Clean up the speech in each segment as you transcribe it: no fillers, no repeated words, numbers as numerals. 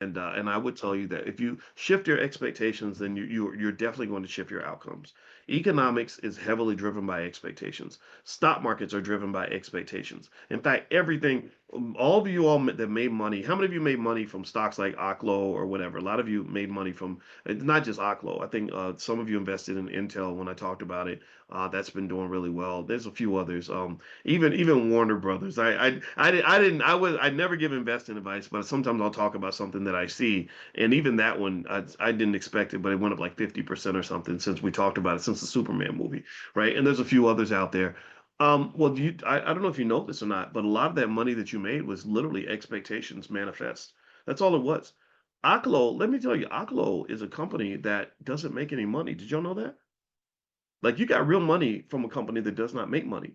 And I would tell you that if you shift your expectations, then you're definitely going to shift your outcomes. Economics is heavily driven by expectations. Stock markets are driven by expectations. In fact, everything, all of you all that made money, how many of you made money from stocks like Oklo or whatever? A lot of you made money from not just Oklo. I think some of you invested in Intel when I talked about it. That's been doing really well. There's a few others. Even Warner Brothers. I never give investing advice, but sometimes I'll talk about something that I see, and even that one I didn't expect it, but it went up like 50% or something since we talked about it since the Superman movie, right? And there's a few others out there. Well, I don't know if you know this or not, but a lot of that money that you made was literally expectations manifest. That's all it was. Oklo, let me tell you, Oklo is a company that doesn't make any money. Did y'all know that? Like you got real money from a company that does not make money.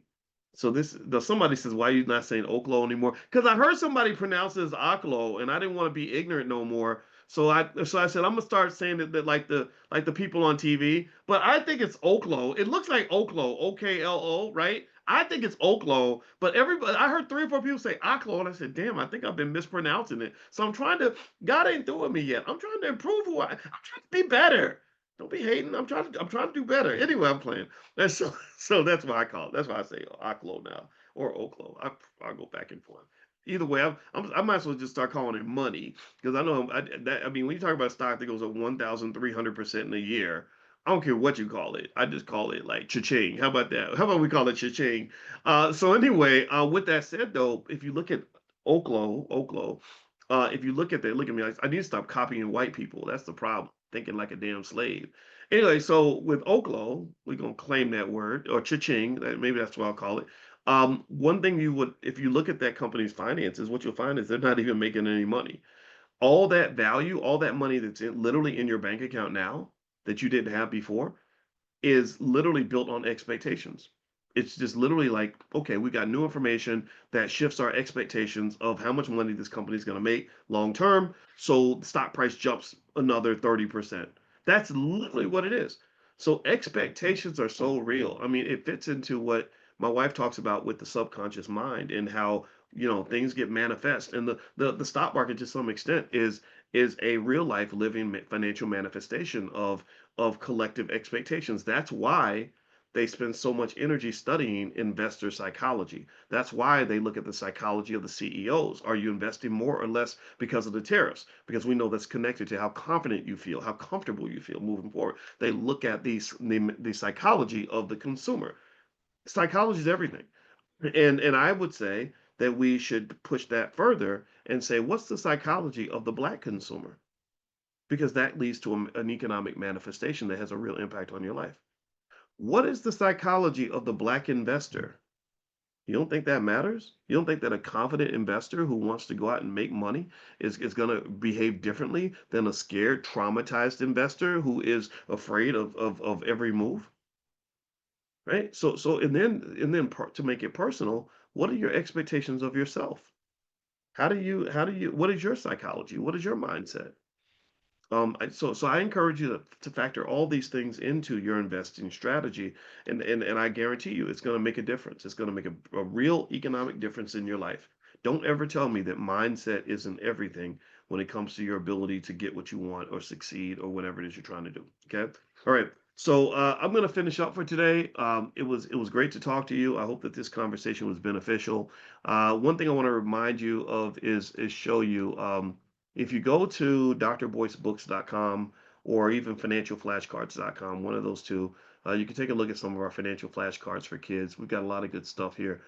So somebody says, why are you not saying Oklo anymore? Because I heard somebody pronounce it as Oklo, and I didn't want to be ignorant no more. So I said I'm gonna start saying that like the people on TV, but I think it's Oklo. It looks like Oklo, OKLO, right? I think it's Oklo, but everybody I heard 3 or 4 people say Oklo, and I said, damn, I think I've been mispronouncing it. So I'm trying to God ain't through with me yet. I'm trying to improve I'm trying to be better. Don't be hating. I'm trying to do better. Anyway, I'm playing. That's so that's why I call it. That's why I say Oklo now or Oklo. I go back and forth. Either way, I might as well just start calling it money because I know I mean when you talk about stock that goes up 1,300% in a year, I don't care what you call it. I just call it like cha-ching. How about that? How about we call it cha-ching? So anyway, with that said though, if you look at Oklo, if you look at that, look at me. I need to stop copying white people. That's the problem. Thinking like a damn slave. Anyway, so with Oklo, we're gonna claim that word or cha-ching. Maybe that's what I'll call it. One thing you would, if you look at that company's finances, what you'll find is they're not even making any money. All that value, all that money that's literally in your bank account now that you didn't have before, is literally built on expectations. It's just literally like, okay, we got new information that shifts our expectations of how much money this company is going to make long term. So the stock price jumps another 30%. That's literally what it is. So expectations are so real. I mean, it fits into what my wife talks about with the subconscious mind and how things get manifest and the stock market to some extent is a real life living financial manifestation of collective expectations. That's why they spend so much energy studying investor psychology. That's why they look at the psychology of the CEOs. Are you investing more or less because of the tariffs? Because we know that's connected to how confident you feel, how comfortable you feel moving forward. They look at the psychology of the consumer. Psychology is everything. And I would say that we should push that further and say, what's the psychology of the black consumer? Because that leads to an economic manifestation that has a real impact on your life. What is the psychology of the black investor? You don't think that matters? You don't think that a confident investor who wants to go out and make money is going to behave differently than a scared, traumatized investor who is afraid of every move? Right? So and then to make it personal, what are your expectations of yourself? How do you what is your psychology? What is your mindset? So I encourage you to factor all these things into your investing strategy, and I guarantee you it's going to make a difference. It's going to make a real economic difference in your life. Don't ever tell me that mindset isn't everything when it comes to your ability to get what you want or succeed or whatever it is you're trying to do. Okay. All right. So I'm going to finish up for today. It was great to talk to you. I hope that this conversation was beneficial. One thing I want to remind you of is show you. If you go to drboycebooks.com or even financialflashcards.com, one of those two, you can take a look at some of our financial flashcards for kids. We've got a lot of good stuff here.